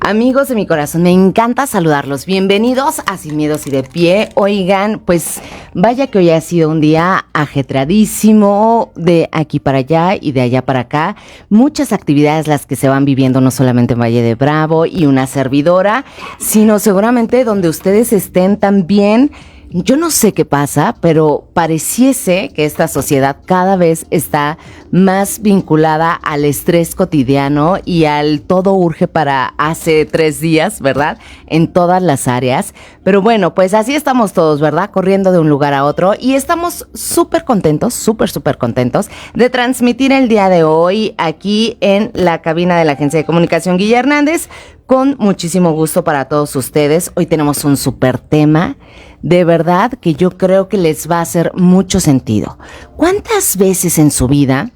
Amigos de mi corazón, me encanta saludarlos. Bienvenidos a Sin Miedos y de Pie. Oigan, pues vaya que hoy ha sido un día ajetradísimo, de aquí para allá y de allá para acá. Muchas actividades las que se van viviendo no solamente en Valle de Bravo y una servidora, sino seguramente donde ustedes estén también. Yo no sé qué pasa, pero pareciese que esta sociedad cada vez está más vinculada al estrés cotidiano y al todo urge para hace 3 días, ¿verdad? En todas las áreas. Pero bueno, pues así estamos todos, ¿verdad? Corriendo de un lugar a otro y estamos súper contentos, súper contentos de transmitir el día de hoy aquí en la cabina de la Agencia de Comunicación Guille Hernández. Con muchísimo gusto para todos ustedes. Hoy tenemos un súper tema, de verdad que yo creo que les va a hacer mucho sentido. ¿Cuántas veces en su vida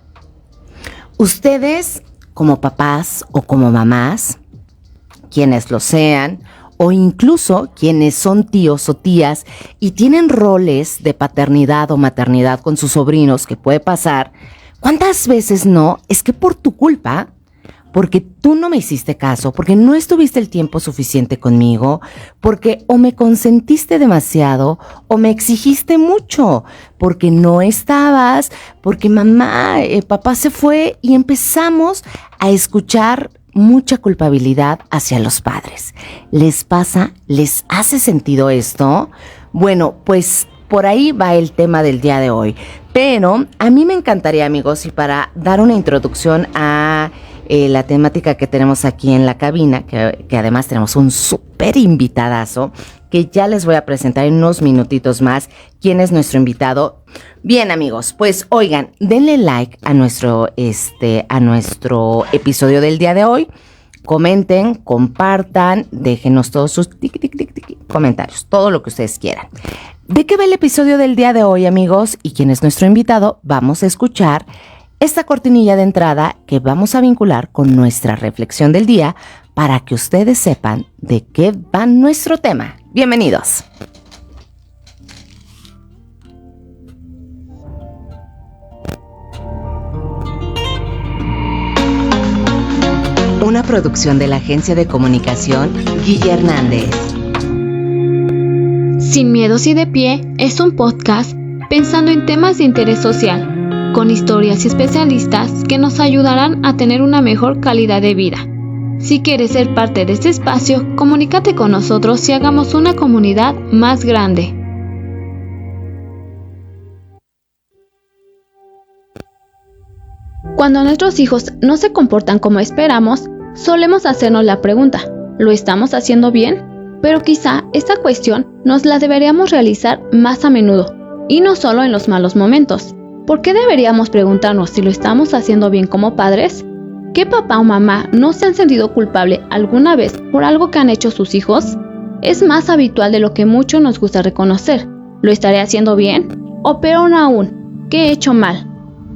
ustedes, como papás o como mamás, quienes lo sean, o incluso quienes son tíos o tías y tienen roles de paternidad o maternidad con sus sobrinos, que puede pasar, cuántas veces no es que por tu culpa, porque tú no me hiciste caso, porque no estuviste el tiempo suficiente conmigo, porque o me consentiste demasiado o me exigiste mucho, porque no estabas, porque mamá, papá se fue y empezamos a escuchar mucha culpabilidad hacia los padres. ¿Les pasa? ¿Les hace sentido esto? Bueno, pues por ahí va el tema del día de hoy. Pero a mí me encantaría, amigos, y para dar una introducción a la temática que tenemos aquí en la cabina, que además tenemos un súper invitadazo, que ya les voy a presentar en unos minutitos más quién es nuestro invitado. Bien, amigos, pues oigan, denle like a nuestro episodio del día de hoy. Comenten, compartan, déjenos todos sus comentarios, todo lo que ustedes quieran. ¿De qué va el episodio del día de hoy, amigos? ¿Y quién es nuestro invitado? Vamos a escuchar esta cortinilla de entrada que vamos a vincular con nuestra reflexión del día para que ustedes sepan de qué va nuestro tema. Bienvenidos. Una producción de la Agencia de Comunicación Guille Hernández. Sin Miedos y de Pie es un podcast pensando en temas de interés social, con historias y especialistas que nos ayudarán a tener una mejor calidad de vida. Si quieres ser parte de este espacio, comunícate con nosotros y hagamos una comunidad más grande. Cuando nuestros hijos no se comportan como esperamos, solemos hacernos la pregunta, ¿lo estamos haciendo bien? Pero quizá esta cuestión nos la deberíamos realizar más a menudo, y no solo en los malos momentos. ¿Por qué deberíamos preguntarnos si lo estamos haciendo bien como padres? ¿Qué papá o mamá no se han sentido culpable alguna vez por algo que han hecho sus hijos? Es más habitual de lo que mucho nos gusta reconocer. ¿Lo estaré haciendo bien? O peor aún, ¿qué he hecho mal?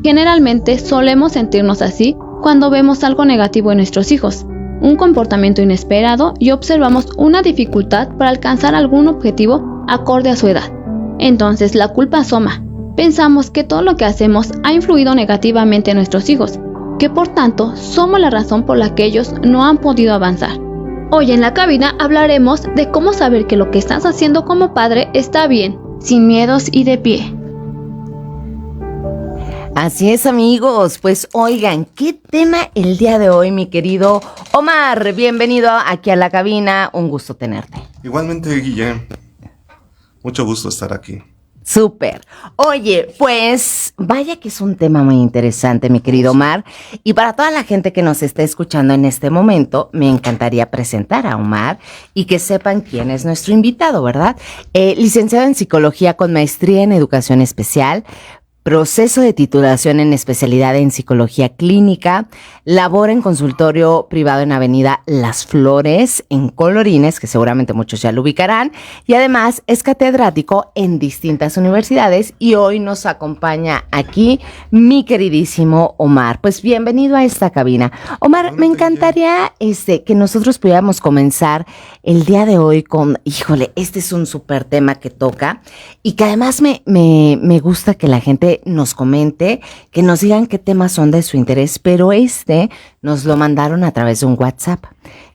Generalmente solemos sentirnos así cuando vemos algo negativo en nuestros hijos, un comportamiento inesperado y observamos una dificultad para alcanzar algún objetivo acorde a su edad. Entonces la culpa asoma. Pensamos que todo lo que hacemos ha influido negativamente en nuestros hijos, que por tanto somos la razón por la que ellos no han podido avanzar. Hoy en la cabina hablaremos de cómo saber que lo que estás haciendo como padre está bien, sin miedos y de pie. Así es, amigos. Pues oigan, ¿qué tema el día de hoy, mi querido Omar? Bienvenido aquí a la cabina. Un gusto tenerte. Igualmente, Guille. Mucho gusto estar aquí. Súper. Oye, pues vaya que es un tema muy interesante, mi querido Omar. Y para toda la gente que nos está escuchando en este momento, me encantaría presentar a Omar y que sepan quién es nuestro invitado, ¿verdad? Licenciado en Psicología con maestría en Educación Especial, proceso de titulación en especialidad en psicología clínica, labora en consultorio privado en Avenida Las Flores, en Colorines, que seguramente muchos ya lo ubicarán, y además es catedrático en distintas universidades y hoy nos acompaña aquí mi queridísimo Omar. Pues bienvenido a esta cabina. Omar, me encantaría que nosotros pudiéramos comenzar el día de hoy con, híjole, este es un súper tema que toca y que además me gusta que la gente que nos comente, que nos digan qué temas son de su interés, pero nos lo mandaron a través de un WhatsApp,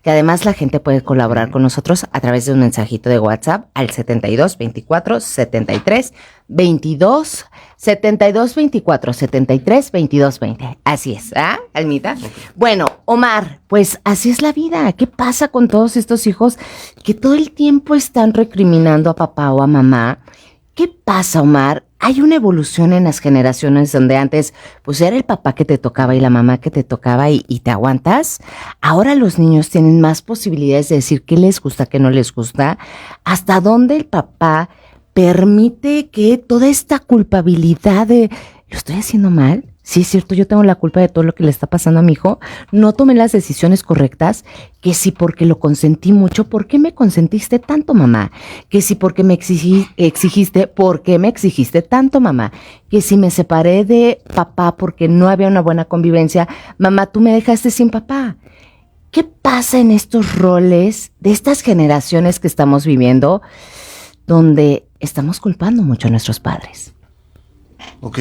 que además la gente puede colaborar con nosotros a través de un mensajito de WhatsApp al 72 24 73 22 72 24 73 22 20. Así es, ¿ah, Almita? Okay. Bueno, Omar, pues así es la vida. ¿Qué pasa con todos estos hijos que todo el tiempo están recriminando a papá o a mamá? ¿Qué pasa, Omar? Hay una evolución en las generaciones donde antes pues era el papá que te tocaba y la mamá que te tocaba y te aguantas. Ahora los niños tienen más posibilidades de decir qué les gusta, qué no les gusta, hasta dónde el papá permite que toda esta culpabilidad de ¿lo estoy haciendo mal? Sí, es cierto, yo tengo la culpa de todo lo que le está pasando a mi hijo, no tomé las decisiones correctas, que si porque lo consentí mucho, ¿por qué me consentiste tanto, mamá? Que si porque me exigiste, ¿por qué me exigiste tanto, mamá? Que si me separé de papá porque no había una buena convivencia, mamá, tú me dejaste sin papá. ¿Qué pasa en estos roles de estas generaciones que estamos viviendo, donde estamos culpando mucho a nuestros padres? Ok.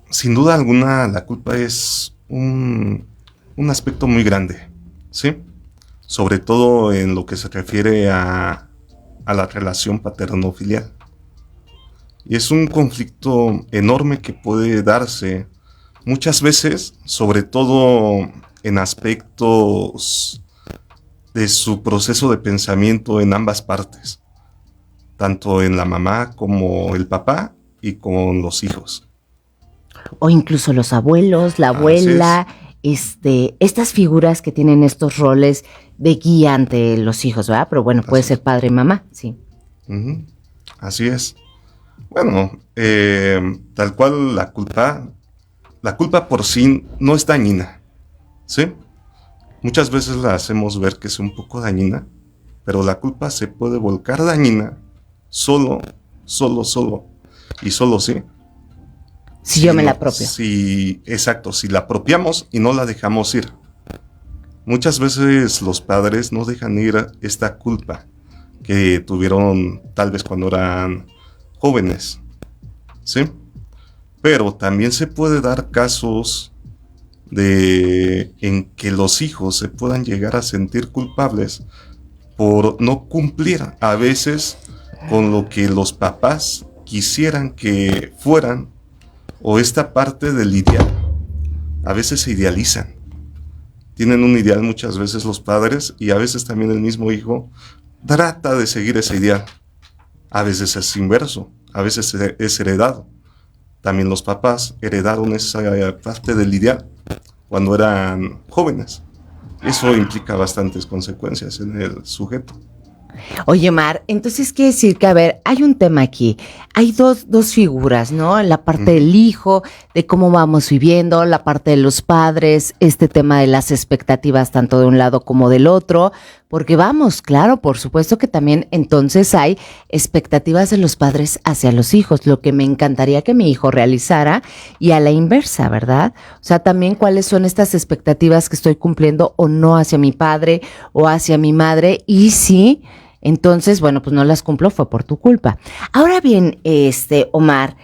Sin duda alguna, la culpa es un aspecto muy grande, ¿sí? Sobre todo en lo que se refiere a la relación paterno-filial. Y es un conflicto enorme que puede darse muchas veces, sobre todo en aspectos de su proceso de pensamiento en ambas partes, tanto en la mamá como el papá y con los hijos. O incluso los abuelos, la abuela, estas figuras que tienen estos roles de guía ante los hijos, ¿verdad? Pero bueno, puede ser padre y mamá, sí. Uh-huh. Así es. Bueno, tal cual la culpa por sí no es dañina, ¿sí? Muchas veces la hacemos ver que es un poco dañina, pero la culpa se puede volcar dañina solo, y solo sí. Si yo me la apropio. Sí, exacto, si la apropiamos y no la dejamos ir. Muchas veces los padres no dejan ir esta culpa que tuvieron tal vez cuando eran jóvenes, ¿sí? Pero también se puede dar casos en que los hijos se puedan llegar a sentir culpables por no cumplir a veces con lo que los papás quisieran que fueran, o esta parte del ideal. A veces se idealizan. Tienen un ideal muchas veces los padres, y a veces también el mismo hijo trata de seguir ese ideal. A veces es inverso, a veces es heredado. También los papás heredaron esa parte del ideal cuando eran jóvenes. Eso implica bastantes consecuencias en el sujeto. Oye, Mar, entonces quiere decir que, a ver, hay un tema aquí. Hay dos figuras, ¿no? La parte del hijo, de cómo vamos viviendo, la parte de los padres, este tema de las expectativas tanto de un lado como del otro, porque vamos, claro, por supuesto que también entonces hay expectativas de los padres hacia los hijos, lo que me encantaría que mi hijo realizara, y a la inversa, ¿verdad? O sea, también cuáles son estas expectativas que estoy cumpliendo o no hacia mi padre o hacia mi madre, y sí. Entonces, bueno, pues no las cumplo, fue por tu culpa. Ahora bien, Omar,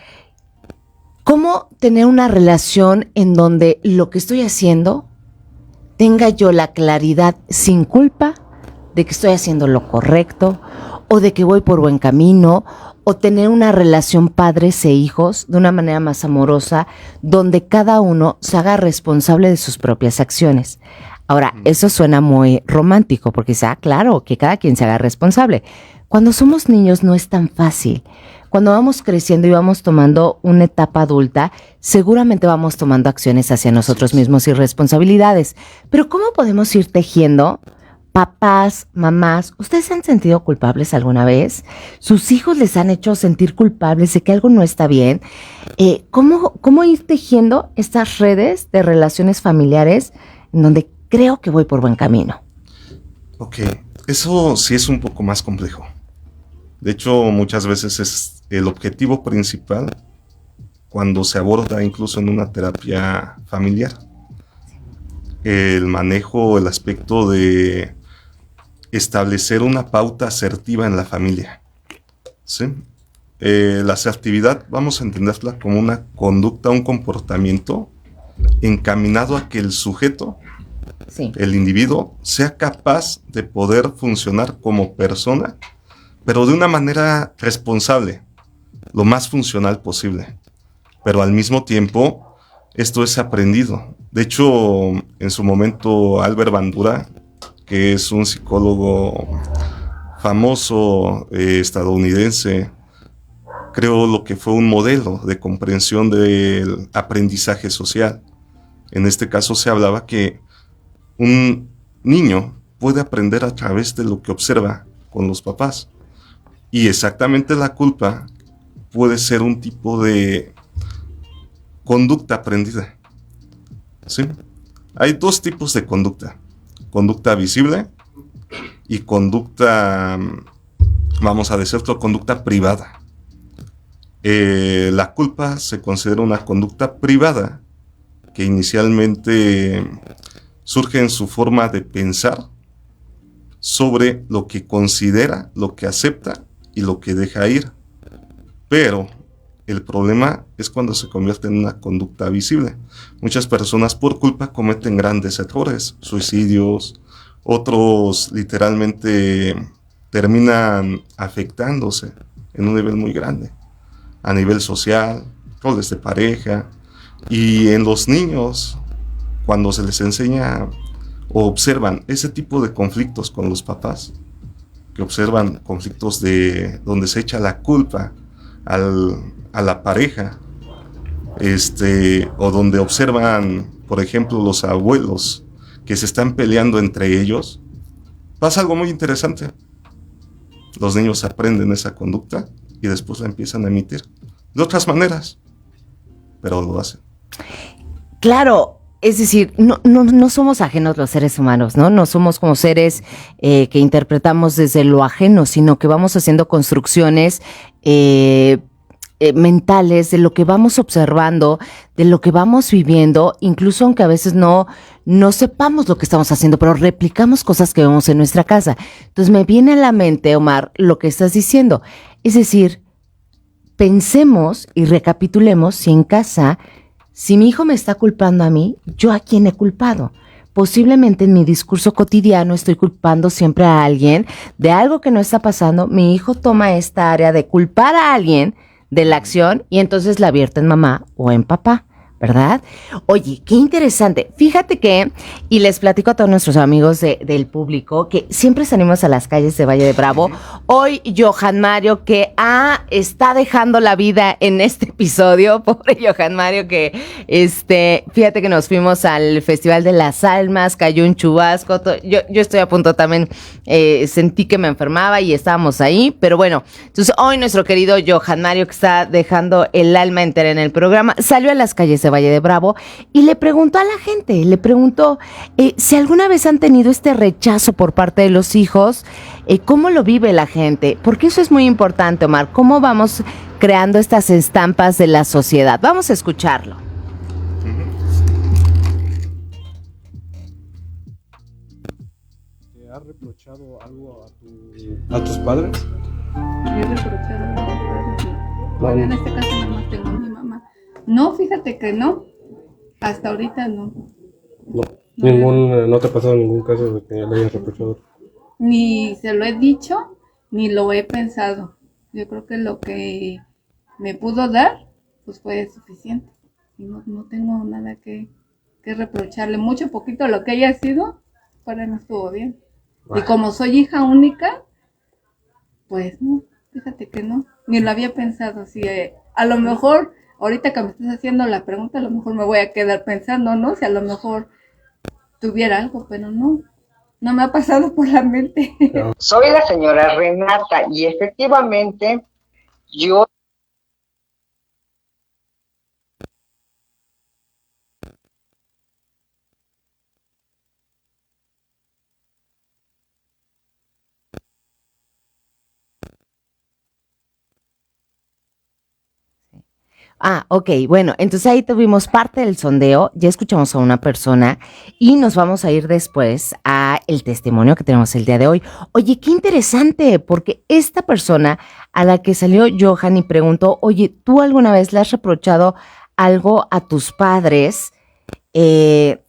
¿cómo tener una relación en donde lo que estoy haciendo tenga yo la claridad sin culpa de que estoy haciendo lo correcto o de que voy por buen camino, o tener una relación padres e hijos de una manera más amorosa donde cada uno se haga responsable de sus propias acciones? Ahora, eso suena muy romántico porque dice, claro, que cada quien se haga responsable. Cuando somos niños no es tan fácil. Cuando vamos creciendo y vamos tomando una etapa adulta, seguramente vamos tomando acciones hacia nosotros mismos y responsabilidades. Pero ¿cómo podemos ir tejiendo? Papás, mamás, ¿ustedes se han sentido culpables alguna vez? ¿Sus hijos les han hecho sentir culpables de que algo no está bien? ¿Cómo ir tejiendo estas redes de relaciones familiares en donde creo que voy por buen camino? Ok, eso sí es un poco más complejo. De hecho, muchas veces es el objetivo principal cuando se aborda incluso en una terapia familiar. El manejo, el aspecto de establecer una pauta asertiva en la familia, ¿sí? la asertividad vamos a entenderla como una conducta, un comportamiento encaminado a que el sujeto, el individuo, sea capaz de poder funcionar como persona, pero de una manera responsable, lo más funcional posible. Pero al mismo tiempo, esto es aprendido. De hecho, en su momento, Albert Bandura, que es un psicólogo famoso estadounidense, creó lo que fue un modelo de comprensión del aprendizaje social. En este caso se hablaba que un niño puede aprender a través de lo que observa con los papás. Y exactamente la culpa puede ser un tipo de conducta aprendida. ¿Sí? Hay dos tipos de conducta. Conducta visible y conducta, vamos a decirlo, conducta privada. La culpa se considera una conducta privada que inicialmente surge en su forma de pensar sobre lo que considera, lo que acepta y lo que deja ir. Pero el problema es cuando se convierte en una conducta visible. Muchas personas por culpa cometen grandes errores, suicidios, otros literalmente terminan afectándose en un nivel muy grande, a nivel social, roles de pareja, y en los niños, cuando se les enseña o observan ese tipo de conflictos con los papás, que observan conflictos de donde se echa la culpa a la pareja, o donde observan, por ejemplo, los abuelos que se están peleando entre ellos, pasa algo muy interesante. Los niños aprenden esa conducta y después la empiezan a emitir de otras maneras, pero lo hacen. Claro, es decir, no somos ajenos los seres humanos, ¿no? No somos como seres que interpretamos desde lo ajeno, sino que vamos haciendo construcciones mentales de lo que vamos observando, de lo que vamos viviendo, incluso aunque a veces no sepamos lo que estamos haciendo, pero replicamos cosas que vemos en nuestra casa. Entonces me viene a la mente, Omar, lo que estás diciendo. Es decir, pensemos y recapitulemos si en casa, si mi hijo me está culpando a mí, ¿yo a quién he culpado? Posiblemente en mi discurso cotidiano estoy culpando siempre a alguien de algo que no está pasando. Mi hijo toma esta área de culpar a alguien de la acción y entonces la vierte en mamá o en papá, ¿verdad? Oye, qué interesante. Fíjate que, y les platico a todos nuestros amigos del público, que siempre salimos a las calles de Valle de Bravo. Hoy, Johan Mario, que está dejando la vida en este episodio. Pobre Johan Mario, que fíjate que nos fuimos al Festival de las Almas, cayó un chubasco. Yo estoy a punto también, sentí que me enfermaba y estábamos ahí. Pero bueno, entonces hoy nuestro querido Johan Mario, que está dejando el alma entera en el programa, salió a las calles de Valle de Bravo y le preguntó a la gente, si alguna vez han tenido este rechazo por parte de los hijos, ¿cómo lo vive la gente? Porque eso es muy importante, Omar, ¿cómo vamos creando estas estampas de la sociedad? Vamos a escucharlo. ¿Te has reprochado algo a tus padres? Yo he reprochado algo a mis padres, no. Bueno, en este caso nomás tengo a mi mamá. No, fíjate que no. Hasta ahorita no. ¿No te ha pasado ningún caso de que le hayas reprochado? Ni se lo he dicho, ni lo he pensado. Yo creo que lo que me pudo dar, pues fue suficiente. Y no tengo nada que reprocharle. Mucho poquito lo que haya sido, para mí estuvo bien. Y como soy hija única, pues no, fíjate que no. Ni lo había pensado. Si a lo mejor ahorita que me estás haciendo la pregunta, a lo mejor me voy a quedar pensando, ¿no? Si a lo mejor tuviera algo, pero no me ha pasado por la mente. Soy la señora Renata y efectivamente yo Ok, bueno, entonces ahí tuvimos parte del sondeo, ya escuchamos a una persona y nos vamos a ir después a el testimonio que tenemos el día de hoy. Oye, qué interesante, porque esta persona a la que salió Johan y preguntó, oye, ¿tú alguna vez le has reprochado algo a tus padres?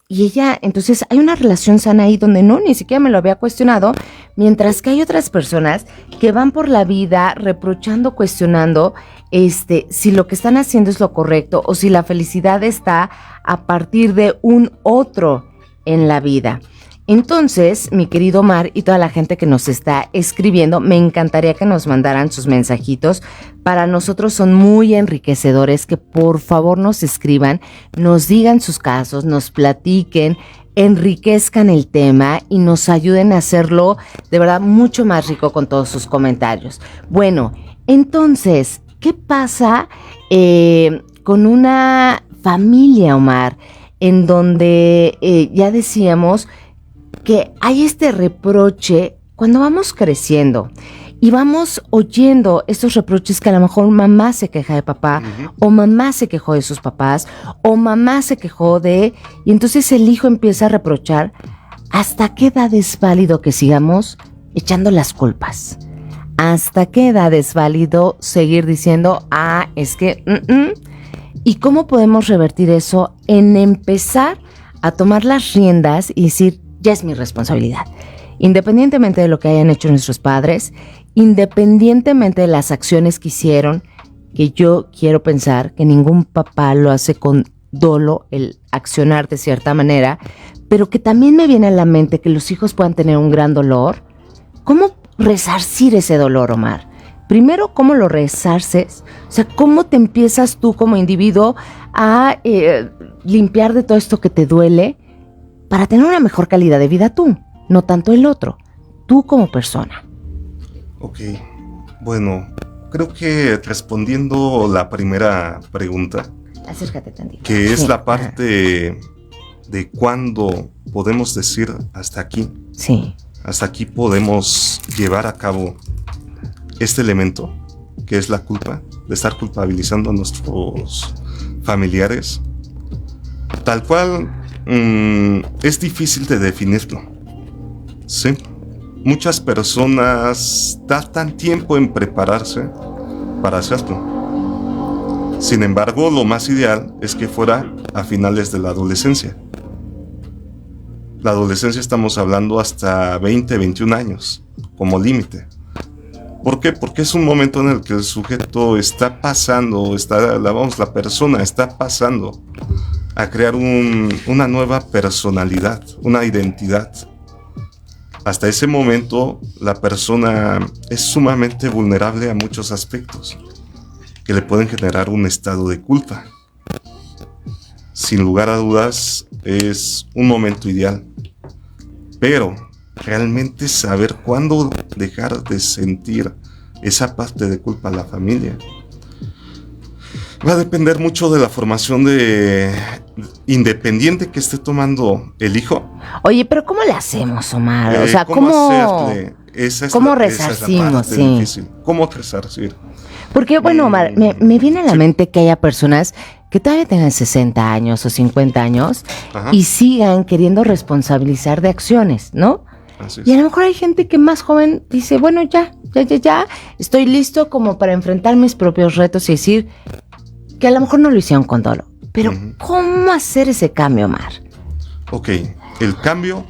Y ella, entonces hay una relación sana ahí donde no, ni siquiera me lo había cuestionado, mientras que hay otras personas que van por la vida reprochando, cuestionando, si lo que están haciendo es lo correcto o si la felicidad está a partir de un otro en la vida. Entonces, mi querido Omar y toda la gente que nos está escribiendo, me encantaría que nos mandaran sus mensajitos. Para nosotros son muy enriquecedores, que por favor nos escriban, nos digan sus casos, nos platiquen, enriquezcan el tema y nos ayuden a hacerlo de verdad mucho más rico con todos sus comentarios. Bueno, entonces, ¿qué pasa con una familia, Omar, en donde ya decíamos que hay este reproche cuando vamos creciendo y vamos oyendo estos reproches que a lo mejor mamá se queja de papá, o mamá se quejó de sus papás, o mamá se quejó de... Y entonces el hijo empieza a reprochar. ¿Hasta qué edad es válido que sigamos echando las culpas? ¿Hasta qué edad es válido seguir diciendo, es que... ¿Y cómo podemos revertir eso en empezar a tomar las riendas y decir, ya es mi responsabilidad? Independientemente de lo que hayan hecho nuestros padres, independientemente de las acciones que hicieron, que yo quiero pensar que ningún papá lo hace con dolo, el accionar de cierta manera, pero que también me viene a la mente que los hijos puedan tener un gran dolor. ¿Cómo resarcir ese dolor, Omar? Primero, ¿cómo lo resarces? O sea, ¿cómo te empiezas tú como individuo a limpiar de todo esto que te duele para tener una mejor calidad de vida tú, no tanto el otro, tú como persona? Ok, bueno, creo que respondiendo la primera pregunta, acércate tantito, que es la parte de cuándo podemos decir hasta aquí. Sí. Hasta aquí podemos llevar a cabo este elemento, que es la culpa, de estar culpabilizando a nuestros familiares. Tal cual, es difícil de definirlo. Sí. Muchas personas tardan tiempo en prepararse para hacerlo. Sin embargo, lo más ideal es que fuera a finales de la adolescencia. La adolescencia estamos hablando hasta 20, 21 años como límite. ¿Por qué? Porque es un momento en el que el sujeto está pasando, la persona está pasando a crear una nueva personalidad, una identidad. Hasta ese momento, la persona es sumamente vulnerable a muchos aspectos que le pueden generar un estado de culpa. Sin lugar a dudas, es un momento ideal. Pero realmente saber cuándo dejar de sentir esa parte de culpa a la familia va a depender mucho de la formación independiente que esté tomando el hijo. Oye, pero ¿cómo le hacemos, Omar? O sea, ¿cómo hacerle? ¿Cómo resarcimos? Sí. Difícil. ¿Cómo resarcir? Porque, bueno, Omar, me viene a la mente que haya personas que todavía tengan 60 años o 50 años, ajá, y sigan queriendo responsabilizar de acciones, ¿no? Así es. Y a lo mejor hay gente que más joven dice, bueno, ya, estoy listo como para enfrentar mis propios retos y decir que a lo mejor no lo hicieron con dolo. Pero, ¿cómo hacer ese cambio, Omar? Ok, el cambio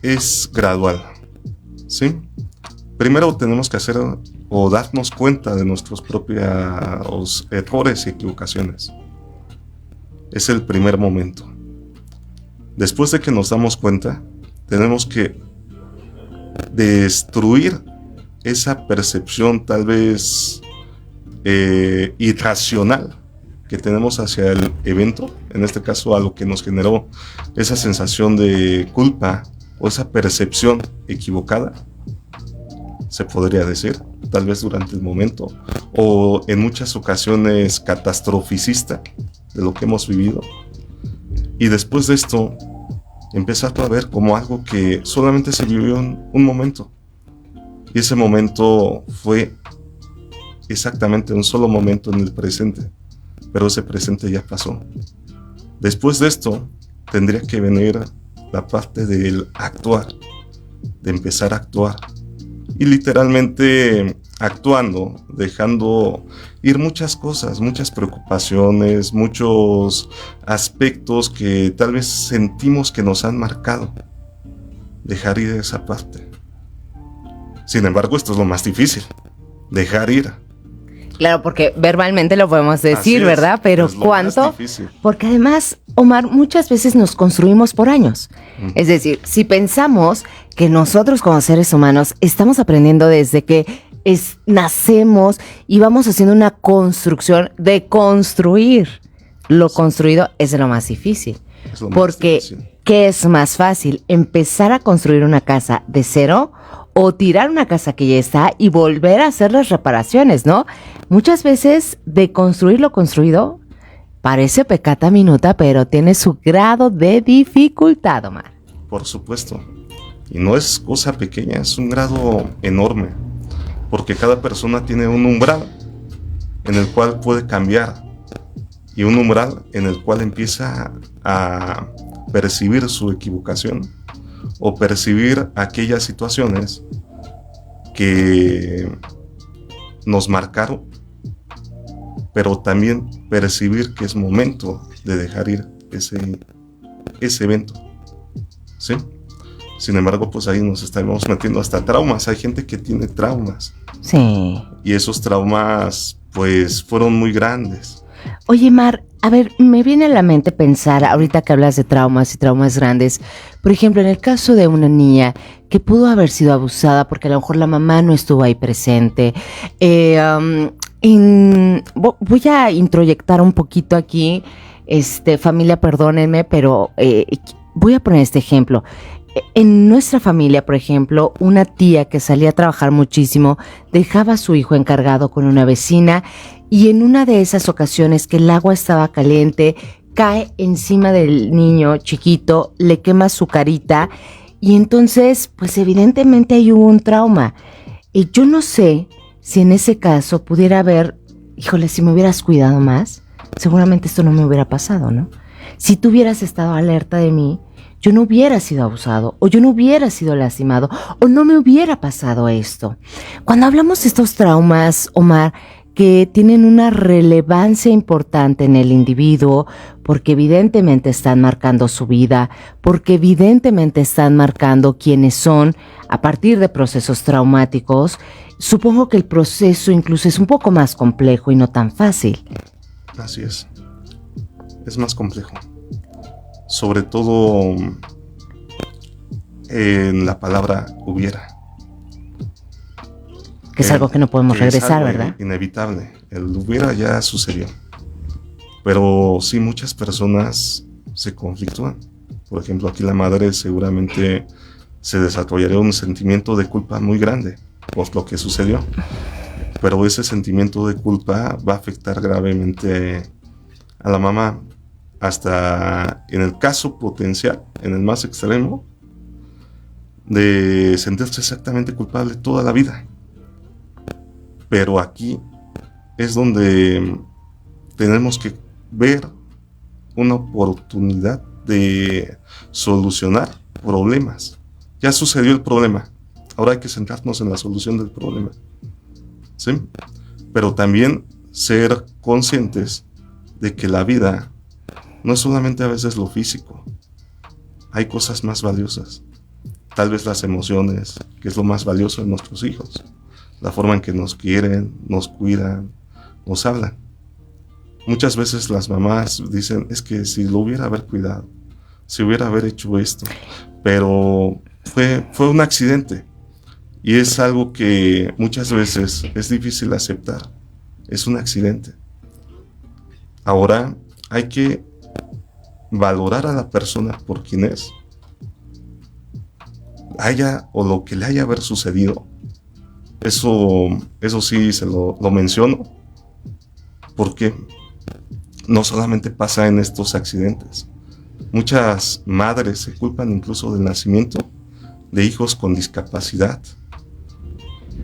es gradual, ¿sí? Primero tenemos que hacer o darnos cuenta de nuestros propios errores y equivocaciones. Es el primer momento. Después de que nos damos cuenta, tenemos que destruir esa percepción tal vez irracional que tenemos hacia el evento, en este caso a lo que nos generó esa sensación de culpa o esa percepción equivocada, se podría decir, tal vez durante el momento, o en muchas ocasiones catastroficista de lo que hemos vivido. Y después de esto, empezar a ver como algo que solamente se vivió en un momento. Y ese momento fue exactamente un solo momento en el presente. pero ese presente ya pasó. Después de esto, tendría que venir la parte del actuar, de empezar a actuar. Y literalmente actuando, dejando ir muchas cosas, muchas preocupaciones, muchos aspectos que tal vez sentimos que nos han marcado. Dejar ir esa parte. Sin embargo, esto es lo más difícil, dejar ir. Claro, porque verbalmente lo podemos decir, ¿verdad? Pero es lo ¿cuánto? más difícil. Porque además, Omar, muchas veces nos construimos por años. Es decir, si pensamos que nosotros como seres humanos estamos aprendiendo desde que nacemos y vamos haciendo una construcción de construir. Lo construido es lo más difícil. Es lo más Porque, difícil. ¿qué es más fácil? ¿Empezar a construir una casa de cero o tirar una casa que ya está y volver a hacer las reparaciones, ¿no? Muchas veces de construir lo construido parece peccata minuta, pero tiene su grado de dificultad, Omar. Por supuesto. Y no es cosa pequeña, es un grado enorme. Porque cada persona tiene un umbral en el cual puede cambiar. Y un umbral en el cual empieza a percibir su equivocación o percibir aquellas situaciones que nos marcaron, pero también percibir que es momento de dejar ir ese evento, ¿sí? Sin embargo, pues ahí nos estamos metiendo hasta traumas. Hay gente que tiene traumas. Sí. Y esos traumas, pues, fueron muy grandes. Oye, Mar, a ver, me viene a la mente pensar, ahorita que hablas de traumas y traumas grandes, por ejemplo, en el caso de una niña que pudo haber sido abusada porque a lo mejor la mamá no estuvo ahí presente. Voy a introyectar un poquito aquí, familia, perdónenme, pero voy a poner este ejemplo. En nuestra familia, por ejemplo, una tía que salía a trabajar muchísimo dejaba a su hijo encargado con una vecina y en una de esas ocasiones que el agua estaba caliente, cae encima del niño chiquito, le quema su carita y entonces, pues evidentemente ahí hubo un trauma. Y yo no sé si en ese caso pudiera haber, híjole, si me hubieras cuidado más, seguramente esto no me hubiera pasado, ¿no? Si tú hubieras estado alerta de mí, yo no hubiera sido abusado, o yo no hubiera sido lastimado, o no me hubiera pasado esto. Cuando hablamos de estos traumas, Omar, que tienen una relevancia importante en el individuo, porque evidentemente están marcando su vida, porque evidentemente están marcando quiénes son a partir de procesos traumáticos, supongo que el proceso incluso es un poco más complejo y no tan fácil. Así es. Es más complejo. Sobre todo en la palabra hubiera. Que es algo que no podemos regresar, es algo ¿verdad? Inevitable. El hubiera ya sucedió. Pero sí, muchas personas se conflictúan. Por ejemplo, aquí la madre seguramente se desarrollaría un sentimiento de culpa muy grande por lo que sucedió. Pero ese sentimiento de culpa va a afectar gravemente a la mamá. Hasta en el caso potencial, en el más extremo, de sentirse exactamente culpable toda la vida. Pero aquí es donde tenemos que ver una oportunidad de solucionar problemas. Ya sucedió el problema, ahora hay que centrarnos en la solución del problema, ¿sí? Pero también ser conscientes de que la vida no es solamente a veces lo físico, hay cosas más valiosas, tal vez las emociones, que es lo más valioso de nuestros hijos, la forma en que nos quieren, nos cuidan, nos hablan. Muchas veces las mamás dicen, es que si lo hubiera haber cuidado, si hubiera haber hecho esto, pero fue un accidente y es algo que muchas veces es difícil aceptar, es un accidente. Ahora hay que valorar a la persona por quien es, haya o lo que le haya haber sucedido. Eso sí se lo menciono, porque no solamente pasa en estos accidentes. Muchas madres se culpan incluso del nacimiento de hijos con discapacidad.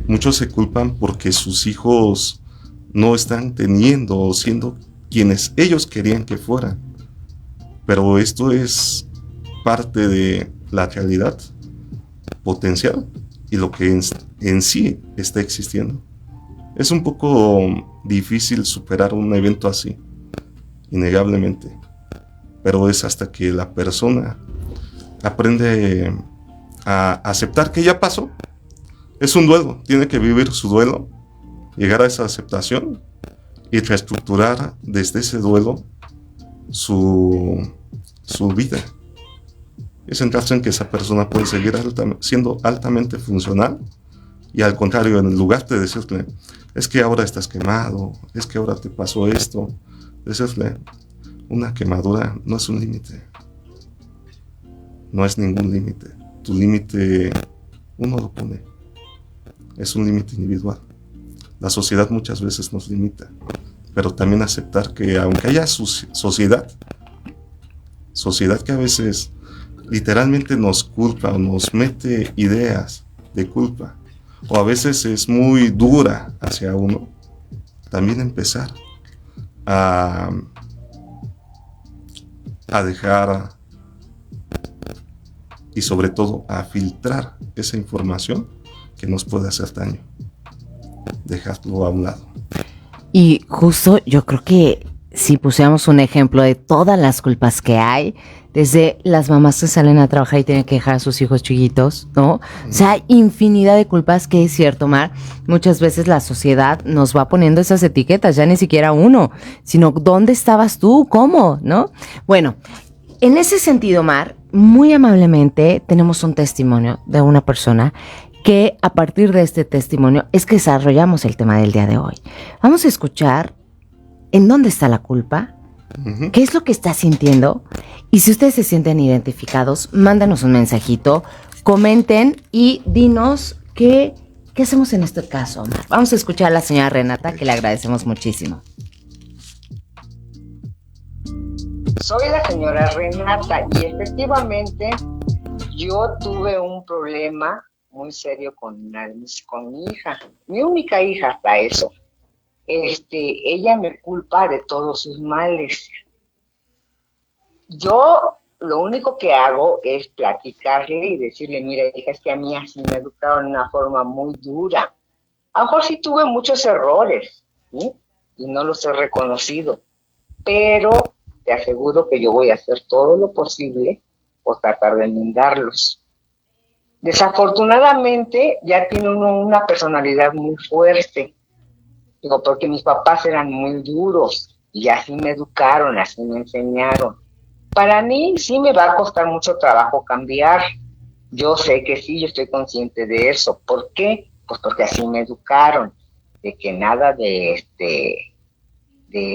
Muchos se culpan porque sus hijos no están teniendo o siendo quienes ellos querían que fueran. Pero esto es parte de la realidad potencial y lo que en sí está existiendo. Es un poco difícil superar un evento así, innegablemente, pero es hasta que la persona aprende a aceptar que ya pasó. Es un duelo, tiene que vivir su duelo, llegar a esa aceptación y reestructurar desde ese duelo su vida. Y centrarse en que esa persona puede seguir siendo altamente funcional, y al contrario, en lugar de decirle, es que ahora estás quemado, es que ahora te pasó esto, decirle, una quemadura no es un límite, no es ningún límite. Tu límite uno lo pone, es un límite individual. La sociedad muchas veces nos limita, pero también aceptar que aunque haya sociedad que a veces literalmente nos culpa o nos mete ideas de culpa, o a veces es muy dura hacia uno, también empezar a dejar y sobre todo a filtrar esa información que nos puede hacer daño, dejarlo a un lado. Y justo yo creo que si pusiéramos un ejemplo de todas las culpas que hay, desde las mamás que salen a trabajar y tienen que dejar a sus hijos chiquitos, ¿no? O sea, hay infinidad de culpas que es cierto, Mar. Muchas veces la sociedad nos va poniendo esas etiquetas, ya ni siquiera uno, sino ¿dónde estabas tú? ¿Cómo? ¿No? Bueno, en ese sentido, Mar, muy amablemente tenemos un testimonio de una persona que a partir de este testimonio es que desarrollamos el tema del día de hoy. Vamos a escuchar en dónde está la culpa, qué es lo que está sintiendo, y si ustedes se sienten identificados, mándanos un mensajito, comenten y dinos qué hacemos en este caso, Omar. Vamos a escuchar a la señora Renata, que le agradecemos muchísimo. Soy la señora Renata y efectivamente yo tuve un problema muy serio con mi hija, mi única hija hasta eso. Ella me culpa de todos sus males. Yo lo único que hago es platicarle y decirle, mira, hija, es que a mí así me educaron de una forma muy dura. A lo mejor sí tuve muchos errores, ¿sí? Y no los he reconocido, pero te aseguro que yo voy a hacer todo lo posible por tratar de enmendarlos. Desafortunadamente ya tiene uno una personalidad muy fuerte. Digo, porque mis papás eran muy duros y así me educaron, así me enseñaron. Para mí sí me va a costar mucho trabajo cambiar. Yo sé que sí, yo estoy consciente de eso. ¿Por qué? Pues porque así me educaron, de que nada de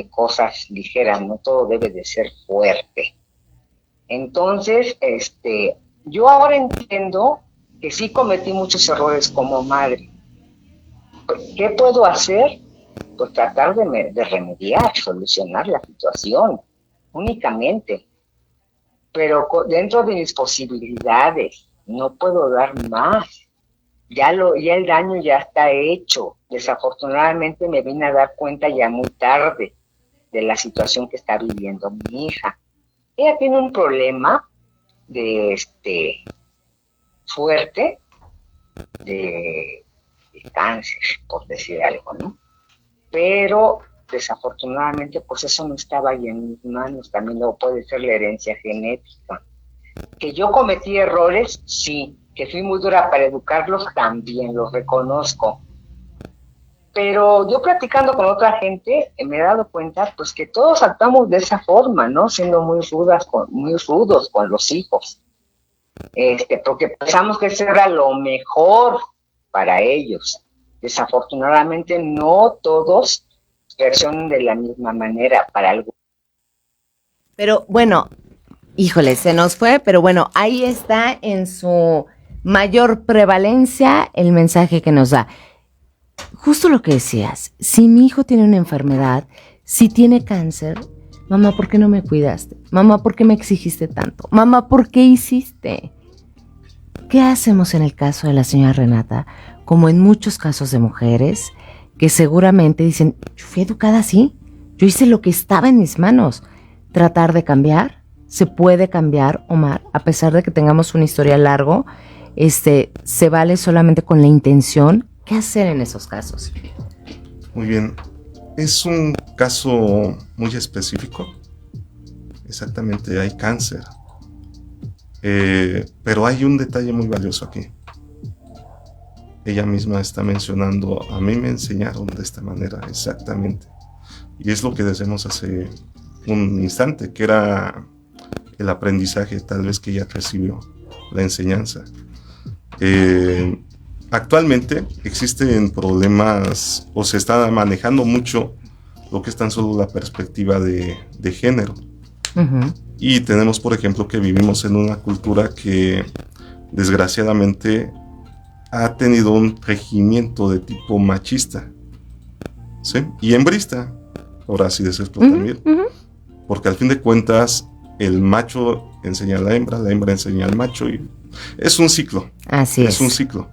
cosas ligeras, no todo debe de ser fuerte. Entonces, yo ahora entiendo que sí cometí muchos errores como madre. ¿Qué puedo hacer? Pues tratar de remediar, solucionar la situación, únicamente. Pero dentro de mis posibilidades, no puedo dar más. Ya el daño ya está hecho. Desafortunadamente me vine a dar cuenta ya muy tarde de la situación que está viviendo mi hija. Ella tiene un problema de fuerte de cáncer, por decir algo, ¿no? Pero desafortunadamente pues eso no estaba ahí en mis manos, también lo puede ser la herencia genética. Que yo cometí errores, sí, que fui muy dura para educarlos, también los reconozco. Pero yo platicando con otra gente me he dado cuenta pues que todos actuamos de esa forma, ¿no? Siendo muy rudos con los hijos. Porque pensamos que eso era lo mejor para ellos. Desafortunadamente no todos reaccionan de la misma manera para algo. Pero bueno, híjole, se nos fue, pero bueno, ahí está en su mayor prevalencia el mensaje que nos da. Justo lo que decías, si mi hijo tiene una enfermedad, si tiene cáncer, mamá, ¿por qué no me cuidaste? Mamá, ¿por qué me exigiste tanto? Mamá, ¿por qué hiciste? ¿Qué hacemos en el caso de la señora Renata? Como en muchos casos de mujeres que seguramente dicen, yo fui educada así, Yo hice lo que estaba en mis manos. Tratar de cambiar. Se puede cambiar, Omar, a pesar de que tengamos una historia largo. Se vale solamente con la intención. ¿Qué hacer en esos casos? Muy bien. Es un caso muy específico. Exactamente, hay cáncer. Pero hay un detalle muy valioso aquí. Ella misma está mencionando, a mí me enseñaron de esta manera, exactamente. Y es lo que decimos hace un instante, que era el aprendizaje tal vez que ella recibió, la enseñanza. Actualmente existen problemas, o se está manejando mucho lo que es tan solo la perspectiva de género. Uh-huh. Y tenemos, por ejemplo, que vivimos en una cultura que desgraciadamente ha tenido un regimiento de tipo machista, ¿sí? Y hembrista, por así decirlo también. Uh-huh. Porque al fin de cuentas, el macho enseña a la hembra enseña al macho, y es un ciclo. Así es. Es un ciclo.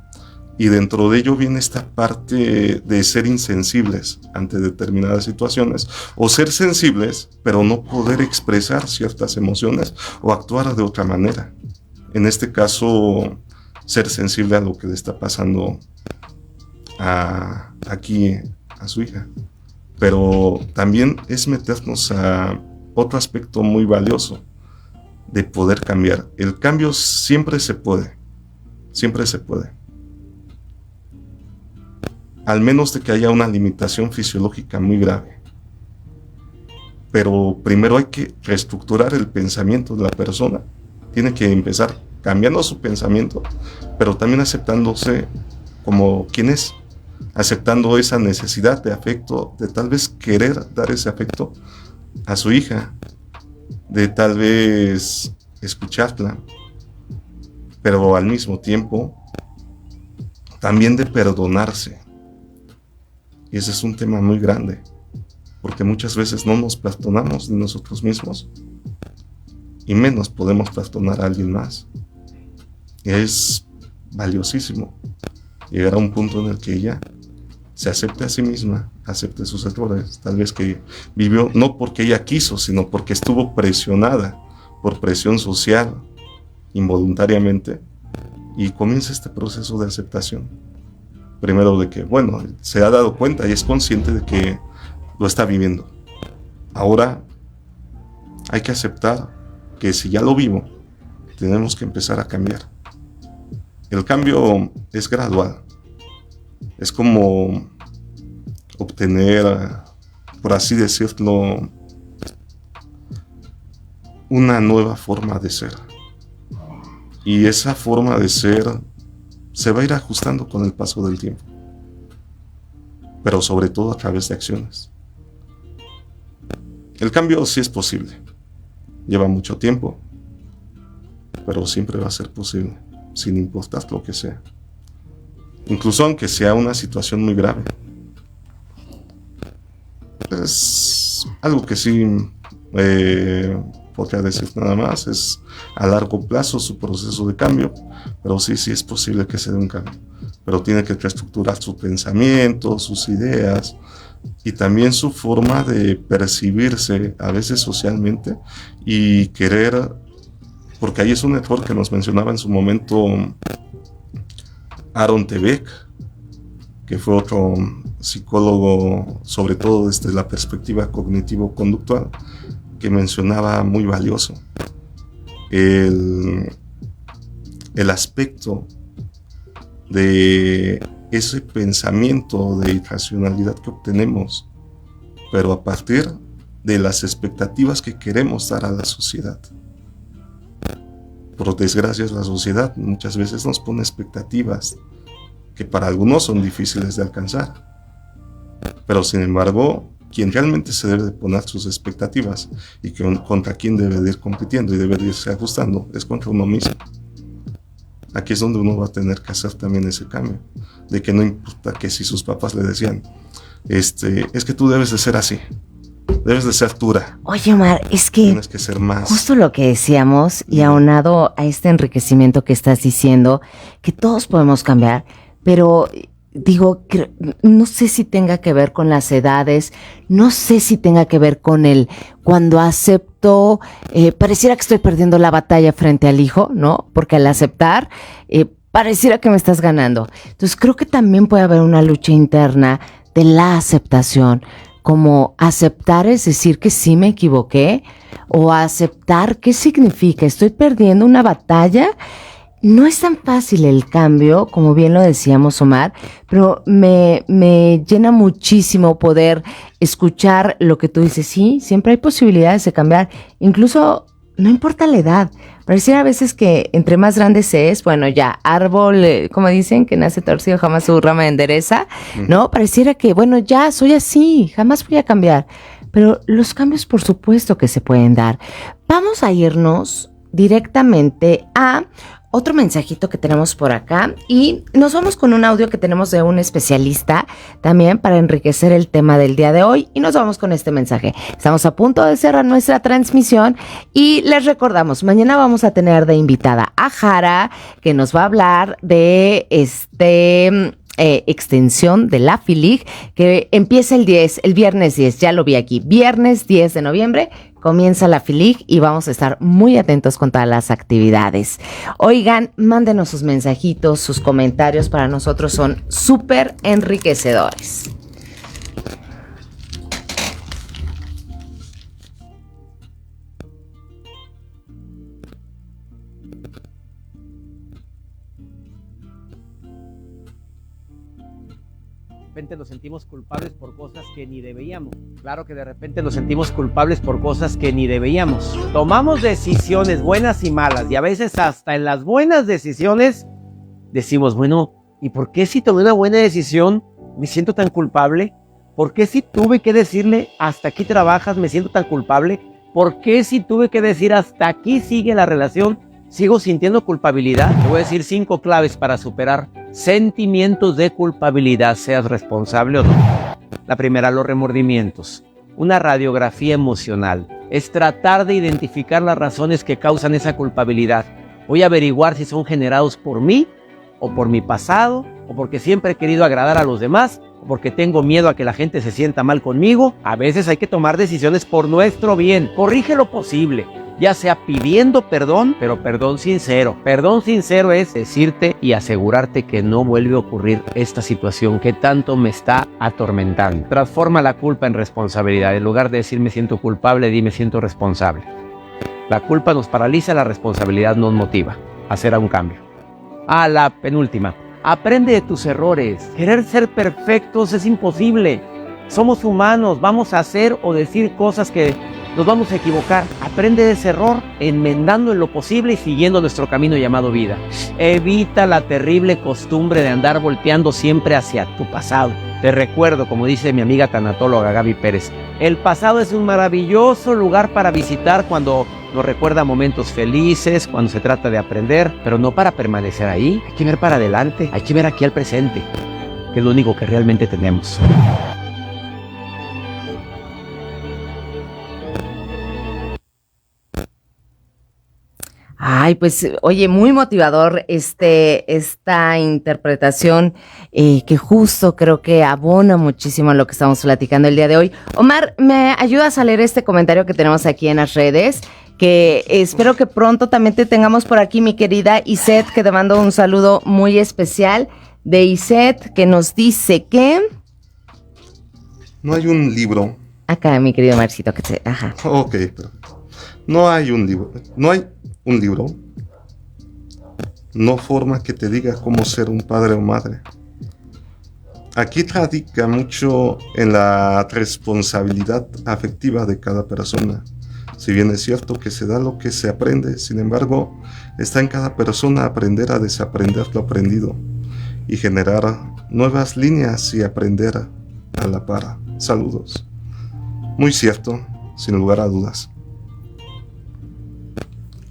Y dentro de ello viene esta parte de ser insensibles ante determinadas situaciones, o ser sensibles, pero no poder expresar ciertas emociones o actuar de otra manera. En este caso, ser sensible a lo que le está pasando aquí a su hija. Pero también es meternos a otro aspecto muy valioso de poder cambiar. El cambio siempre se puede. Siempre se puede. Al menos de que haya una limitación fisiológica muy grave. Pero primero hay que reestructurar el pensamiento de la persona. Tiene que empezar cambiando su pensamiento, pero también aceptándose como quien es, aceptando esa necesidad de afecto, de tal vez querer dar ese afecto a su hija, de tal vez escucharla, pero al mismo tiempo también de perdonarse. Y ese es un tema muy grande, porque muchas veces no nos perdonamos de nosotros mismos, y menos podemos perdonar a alguien más. Es valiosísimo llegar a un punto en el que ella se acepte a sí misma, acepte sus errores, tal vez que vivió no porque ella quiso, sino porque estuvo presionada por presión social, involuntariamente, y comienza este proceso de aceptación. Primero de que, bueno, se ha dado cuenta y es consciente de que lo está viviendo. Ahora hay que aceptar que si ya lo vivo, tenemos que empezar a cambiar. El cambio es gradual. Es como obtener, por así decirlo, una nueva forma de ser. Y esa forma de ser se va a ir ajustando con el paso del tiempo. Pero sobre todo a través de acciones. El cambio sí es posible. Lleva mucho tiempo, pero siempre va a ser posible, sin importar lo que sea. Incluso aunque sea una situación muy grave. Es algo que sí podría decir nada más, es a largo plazo su proceso de cambio, pero sí es posible que se dé un cambio. Pero tiene que reestructurar su pensamiento, sus ideas, y también su forma de percibirse, a veces socialmente, y querer, porque ahí es un error que nos mencionaba en su momento Aaron T. Beck, que fue otro psicólogo, sobre todo desde la perspectiva cognitivo-conductual, que mencionaba muy valioso el aspecto de ese pensamiento de irracionalidad que obtenemos, pero a partir de las expectativas que queremos dar a la sociedad. Por desgracia, la sociedad muchas veces nos pone expectativas que para algunos son difíciles de alcanzar, pero sin embargo, quien realmente se debe de poner sus expectativas y contra quien debe de ir compitiendo y debe de irse ajustando es contra uno mismo. Aquí es donde uno va a tener que hacer también ese cambio, de que no importa que si sus papás le decían, es que tú debes de ser así, debes de ser dura. Oye, Omar, es que tienes que ser más. Justo lo que decíamos, y aunado a este enriquecimiento que estás diciendo, que todos podemos cambiar, pero digo, no sé si tenga que ver con las edades, no sé si tenga que ver con cuando acepto, pareciera que estoy perdiendo la batalla frente al hijo, ¿no? Porque al aceptar, pareciera que me estás ganando. Entonces creo que también puede haber una lucha interna de la aceptación, como aceptar es decir que sí me equivoqué, o aceptar qué significa, estoy perdiendo una batalla. No es tan fácil el cambio, como bien lo decíamos, Omar, pero me llena muchísimo poder escuchar lo que tú dices. Sí, siempre hay posibilidades de cambiar, incluso no importa la edad. Pareciera a veces que entre más grande se es, bueno, ya, árbol, como dicen, que nace torcido jamás su rama endereza, ¿no? Pareciera que, bueno, ya soy así, jamás voy a cambiar. Pero los cambios, por supuesto que se pueden dar. Vamos a irnos directamente a otro mensajito que tenemos por acá y nos vamos con un audio que tenemos de un especialista también para enriquecer el tema del día de hoy y nos vamos con este mensaje. Estamos a punto de cerrar nuestra transmisión y les recordamos, mañana vamos a tener de invitada a Jara, que nos va a hablar de extensión de la FILIG, que empieza el viernes 10, ya lo vi aquí, viernes 10 de noviembre, comienza la FILIG y vamos a estar muy atentos con todas las actividades. Oigan, mándenos sus mensajitos, sus comentarios, para nosotros son súper enriquecedores. De repente nos sentimos culpables por cosas que ni debíamos. Claro que de repente nos sentimos culpables por cosas que ni debíamos. Tomamos decisiones buenas y malas y a veces hasta en las buenas decisiones decimos, bueno, ¿y por qué si tomé una buena decisión me siento tan culpable? ¿Por qué si tuve que decirle hasta aquí trabajas me siento tan culpable? ¿Por qué si tuve que decir hasta aquí sigue la relación sigo sintiendo culpabilidad? Te voy a decir 5 claves para superar sentimientos de culpabilidad, seas responsable o no. La primera, los remordimientos. Una radiografía emocional es tratar de identificar las razones que causan esa culpabilidad. Voy a averiguar si son generados por mí, o por mi pasado, o porque siempre he querido agradar a los demás, o porque tengo miedo a que la gente se sienta mal conmigo. A veces hay que tomar decisiones por nuestro bien. Corrige lo posible, ya sea pidiendo perdón, pero perdón sincero. Perdón sincero es decirte y asegurarte que no vuelve a ocurrir esta situación que tanto me está atormentando. Transforma la culpa en responsabilidad. En lugar de decir me siento culpable, di me siento responsable. La culpa nos paraliza, la responsabilidad nos motiva a hacer un cambio. La penúltima. Aprende de tus errores. Querer ser perfectos es imposible. Somos humanos, vamos a hacer o decir cosas que nos vamos a equivocar. Aprende de ese error, enmendando en lo posible y siguiendo nuestro camino llamado vida. Evita la terrible costumbre de andar volteando siempre hacia tu pasado. Te recuerdo, como dice mi amiga tanatóloga Gaby Pérez, el pasado es un maravilloso lugar para visitar cuando nos recuerda momentos felices, cuando se trata de aprender, pero no para permanecer ahí. Hay que ver para adelante, hay que ver aquí al presente, que es lo único que realmente tenemos. Ay, pues, oye, muy motivador esta interpretación que justo creo que abona muchísimo a lo que estamos platicando el día de hoy. Omar, ¿me ayudas a leer este comentario que tenemos aquí en las redes? Que espero que pronto también te tengamos por aquí, mi querida Iset, que te mando un saludo muy especial de Iset, que nos dice que... No hay un libro. Acá, mi querido Marcito, que se... Ajá. Ok, pero no hay un libro. No hay un libro. No forma que te diga cómo ser un padre o madre. Aquí radica mucho en la responsabilidad afectiva de cada persona. Si bien es cierto que se da lo que se aprende, sin embargo, está en cada persona aprender a desaprender lo aprendido y generar nuevas líneas y aprender a la par. Saludos. Muy cierto, sin lugar a dudas.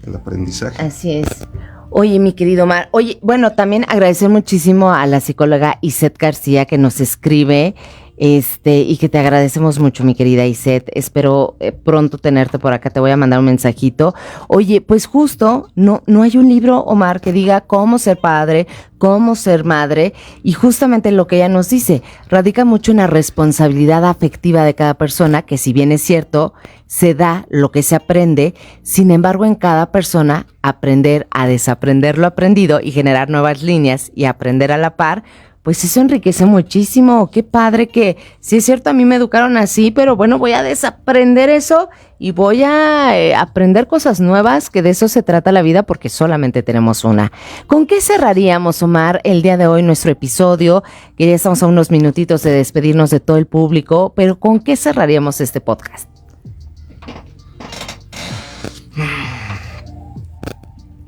El aprendizaje. Así es. Oye, mi querido Omar, oye, bueno, también agradecer muchísimo a la psicóloga Iset García que nos escribe y que te agradecemos mucho, mi querida Isette. Espero pronto tenerte por acá, te voy a mandar un mensajito. Oye, pues justo, no hay un libro, Omar, que diga cómo ser padre, cómo ser madre, y justamente lo que ella nos dice, radica mucho en la responsabilidad afectiva de cada persona, que si bien es cierto, se da lo que se aprende, sin embargo en cada persona aprender a desaprender lo aprendido y generar nuevas líneas y aprender a la par, pues eso enriquece muchísimo. Qué padre que, sí es cierto, a mí me educaron así, pero bueno, voy a desaprender eso y voy a aprender cosas nuevas, que de eso se trata la vida, porque solamente tenemos una. ¿Con qué cerraríamos, Omar, el día de hoy nuestro episodio? Que ya estamos a unos minutitos de despedirnos de todo el público, pero ¿con qué cerraríamos este podcast?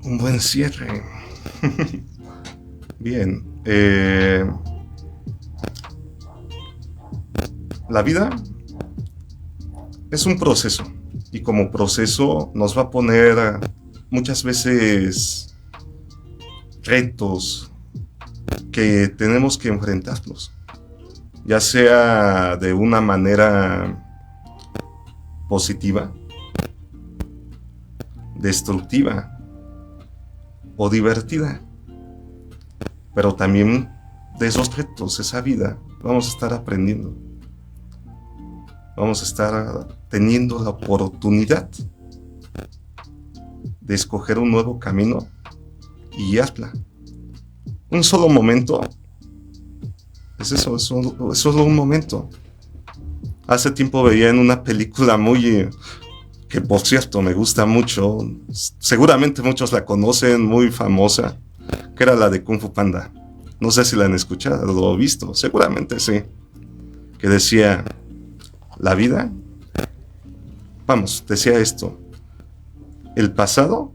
Un buen cierre. Bien. La vida es un proceso, y como proceso nos va a poner muchas veces retos que tenemos que enfrentarlos, ya sea de una manera positiva, destructiva o divertida. Pero también de esos retos, esa vida, vamos a estar aprendiendo. Vamos a estar teniendo la oportunidad de escoger un nuevo camino y guiarla. Un solo momento. Es eso, es solo un momento. Hace tiempo veía en una película que por cierto me gusta mucho, seguramente muchos la conocen, muy famosa, que era la de Kung Fu Panda. No sé si la han escuchado o visto, seguramente sí. Que decía, la vida, decía esto, el pasado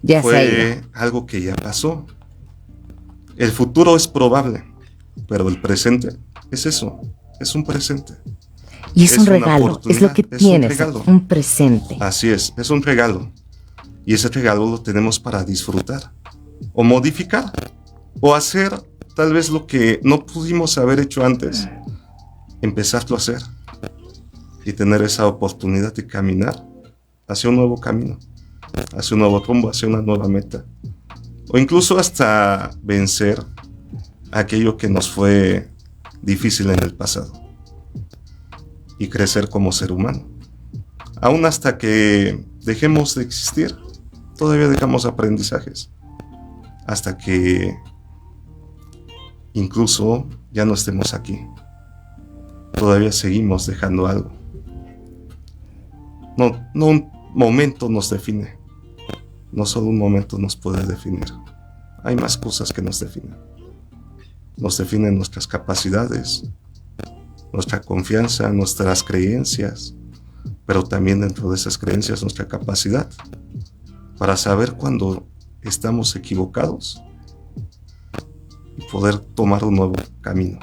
ya fue algo que ya pasó. El futuro es probable, pero el presente es eso, es un presente. Y es un regalo, es lo que tienes, un presente. Así es un regalo. Y ese regalo lo tenemos para disfrutar, o modificar, o hacer tal vez lo que no pudimos haber hecho antes, empezarlo a hacer y tener esa oportunidad de caminar hacia un nuevo camino, hacia un nuevo rumbo, hacia una nueva meta, o incluso hasta vencer aquello que nos fue difícil en el pasado y crecer como ser humano. Aún hasta que dejemos de existir, todavía dejamos aprendizajes, hasta que incluso ya no estemos aquí, todavía seguimos dejando algo. No un momento nos define, no solo un momento nos puede definir, hay más cosas que nos definen. Nos definen nuestras capacidades, nuestra confianza, nuestras creencias, pero también dentro de esas creencias nuestra capacidad para saber cuando estamos equivocados y poder tomar un nuevo camino.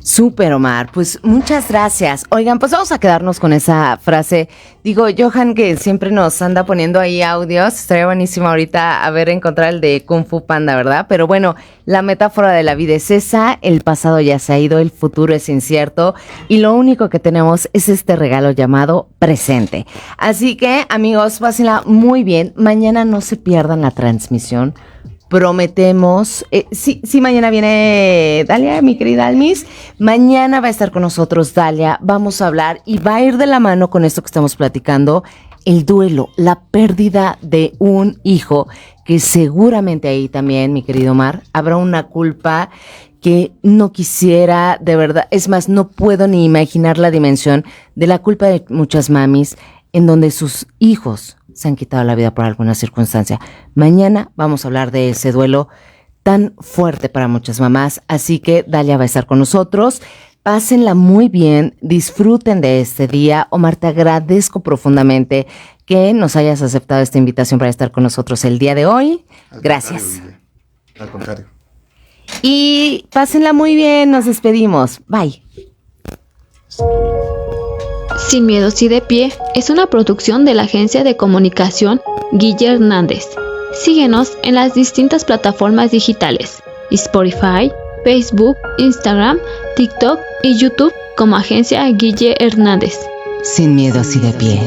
Súper, Omar, pues muchas gracias. Oigan, pues vamos a quedarnos con esa frase. Digo, Johan, que siempre nos anda poniendo ahí audios, estaría buenísimo ahorita encontrar el de Kung Fu Panda, ¿verdad? Pero bueno, la metáfora de la vida es esa, el pasado ya se ha ido, el futuro es incierto y lo único que tenemos es este regalo llamado presente. Así que, amigos, pásenla muy bien. Mañana no se pierdan la transmisión. Prometemos, sí, mañana viene Dalia, mi querida Almis, mañana va a estar con nosotros Dalia, vamos a hablar y va a ir de la mano con esto que estamos platicando, el duelo, la pérdida de un hijo, que seguramente ahí también, mi querido Omar, habrá una culpa que no quisiera, de verdad, es más, no puedo ni imaginar la dimensión de la culpa de muchas mamis en donde sus hijos se han quitado la vida por alguna circunstancia. Mañana vamos a hablar de ese duelo tan fuerte para muchas mamás, así que Dalia va a estar con nosotros. Pásenla muy bien, disfruten de este día. Omar, te agradezco profundamente que nos hayas aceptado esta invitación para estar con nosotros el día de hoy. Gracias. Al contrario. Y pásenla muy bien, nos despedimos. Bye. Sin Miedos y de Pie es una producción de la agencia de comunicación Guille Hernández. Síguenos en las distintas plataformas digitales: Spotify, Facebook, Instagram, TikTok y YouTube como Agencia Guille Hernández. Sin miedos y de pie.